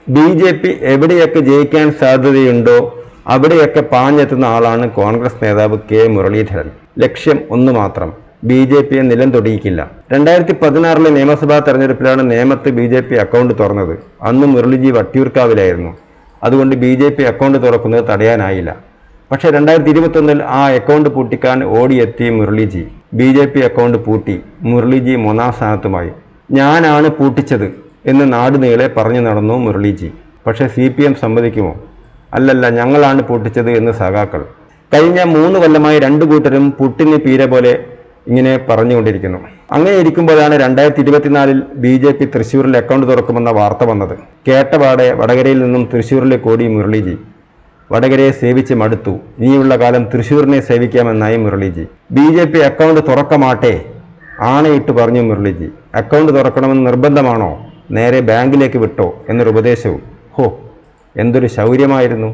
BJP എവിടെയൊക്കെ ജയിക്കാൻ സാധ്യതയുണ്ടോ അവിടെയൊക്കെ പാഞ്ഞെത്തുന്ന ആളാണ് കോൺഗ്രസ് നേതാവ് കെ മുരളീധരൻ. ലക്ഷ്യം ഒന്ന് മാത്രം, BJPയെ നിലം തൊടിയിക്കില്ല. 2016 നിയമസഭാ തെരഞ്ഞെടുപ്പിലാണ് നേമത്ത് BJP അക്കൗണ്ട് തുറന്നത്. അന്ന് മുരളിജി വട്ടിയൂർക്കാവിലായിരുന്നു. അതുകൊണ്ട് BJP അക്കൗണ്ട് തുറക്കുന്നത് തടയാനായില്ല. പക്ഷേ 2021 ആ അക്കൗണ്ട് പൂട്ടിക്കാൻ ഓടിയെത്തി മുരളിജി. BJP അക്കൗണ്ട് പൂട്ടി. മുരളിജി 3-ാം സ്ഥാനത്തുമായി. ഞാനാണ് പൂട്ടിച്ചത് എന്ന് നാടുനീളെ പറഞ്ഞു നടന്നു മുരളിജി. പക്ഷേ CPM സമ്മതിക്കുമോ? അല്ലല്ല, ഞങ്ങളാണ് പൂട്ടിച്ചത് എന്ന് സഖാക്കൾ. കഴിഞ്ഞ 3 കൊല്ലമായി 2 കൂട്ടരും പുട്ടിന് പീര പോലെ ഇങ്ങനെ പറഞ്ഞുകൊണ്ടിരിക്കുന്നു. അങ്ങനെ ഇരിക്കുമ്പോഴാണ് 2024 BJP തൃശ്ശൂരിൽ അക്കൗണ്ട് തുറക്കുമെന്ന വാർത്ത വന്നത്. കേട്ടപാടെ വടകരയിൽ നിന്നും തൃശ്ശൂരിലേക്ക് ഓടി മുരളിജി. വടകരയെ സേവിച്ച് മടുത്തു. ഇനിയുള്ള കാലം തൃശ്ശൂരിനെ സേവിക്കാമെന്നായി മുരളിജി. BJP അക്കൗണ്ട് തുറക്കമാട്ടെ ആണയിട്ട് പറഞ്ഞു മുരളിജി. അക്കൗണ്ട് തുറക്കണമെന്ന് നിർബന്ധമാണോ? നേരെ ബാങ്കിലേക്ക് വിട്ടോ എന്നൊരു ഉപദേശവും. ഹോ, എന്തൊരു ശൗര്യമായിരുന്നു!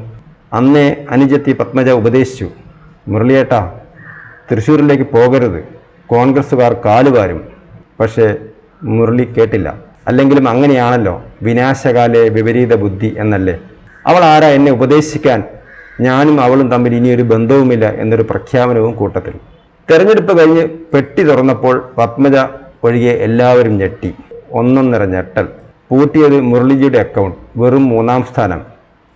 അന്നേ അനുജത്തി പത്മജ ഉപദേശിച്ചു, മുരളിയേട്ടാ തൃശ്ശൂരിലേക്ക് പോകരുത്, കോൺഗ്രസ്സുകാർ കാലുവാരും. പക്ഷേ മുരളി കേട്ടില്ല. അല്ലെങ്കിലും അങ്ങനെയാണല്ലോ, വിനാശകാലേ വിപരീത ബുദ്ധി എന്നല്ലേ. അവൾ ആരാ എന്നെ ഉപദേശിക്കാൻ? ഞാനും അവളും തമ്മിൽ ഇനിയൊരു ബന്ധവുമില്ല എന്നൊരു പ്രഖ്യാപനവും കൂട്ടത്തിൽ. തെരഞ്ഞെടുപ്പ് കഴിഞ്ഞ് പെട്ടി തുറന്നപ്പോൾ പത്മജ ഒഴികെ എല്ലാവരും ഞെട്ടി. ഒന്നൊന്നര ഞെട്ടൽ. പൂട്ടിയത് മുരളിജിയുടെ അക്കൗണ്ട്, വെറും 3-ാം സ്ഥാനം.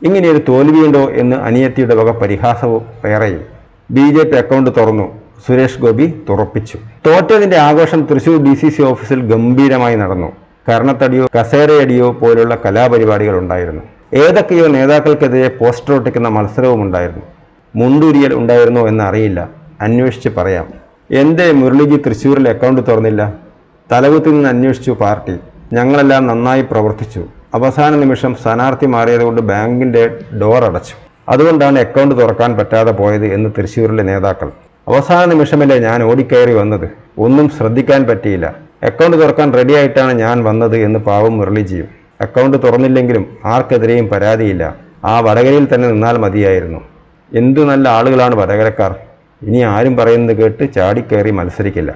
ഇങ്ങനെയൊരു തോൽവിയുണ്ടോ എന്ന് അനിയത്തിയുടെ വക പരിഹാസവും വേറെയും. BJP അക്കൗണ്ട് തുറന്നു. സുരേഷ് ഗോപി തുറപ്പിച്ചു. തോറ്റതിന്റെ ആഘോഷം തൃശൂർ DCC ഓഫീസിൽ ഗംഭീരമായി നടന്നു. കർണത്തടിയോ കസേരയടിയോ പോലുള്ള കലാപരിപാടികൾ ഉണ്ടായിരുന്നു. ഏതൊക്കെയോ നേതാക്കൾക്കെതിരെ പോസ്റ്റർ ഒട്ടിക്കുന്ന മത്സരവും ഉണ്ടായിരുന്നു. മുണ്ടൂരിയൽ ഉണ്ടായിരുന്നോ എന്ന് അറിയില്ല, അന്വേഷിച്ച് പറയാം. എന്തേ മുരളിജി തൃശ്ശൂരിൽ അക്കൗണ്ട് തുറന്നില്ല? തലകുത്തിൽ നിന്ന് അന്വേഷിച്ചു പാർട്ടി. ഞങ്ങളെല്ലാം നന്നായി പ്രവർത്തിച്ചു. അവസാന നിമിഷം സ്ഥാനാർത്ഥി മാറിയതുകൊണ്ട് ബാങ്കിന്റെ ഡോർ അടച്ചു. അതുകൊണ്ടാണ് അക്കൗണ്ട് തുറക്കാൻ പറ്റാതെ പോയത് എന്ന് തൃശ്ശൂരിലെ നേതാക്കൾ. അവസാന നിമിഷമല്ലേ ഞാൻ ഓടിക്കയറി വന്നത്, ഒന്നും ശ്രദ്ധിക്കാൻ പറ്റിയില്ല. അക്കൗണ്ട് തുറക്കാൻ റെഡിയായിട്ടാണ് ഞാൻ വന്നത് എന്ന് പാവം മുരളിജിയും. അക്കൗണ്ട് തുറന്നില്ലെങ്കിലും ആർക്കെതിരെയും പരാതിയില്ല. ആ വടകരയിൽ തന്നെ നിന്നാൽ മതിയായിരുന്നു. എന്തു നല്ല ആളുകളാണ് വടകരക്കാർ. ഇനി ആരും പറയുന്നത് കേട്ട് ചാടിക്കയറി മത്സരിക്കില്ല.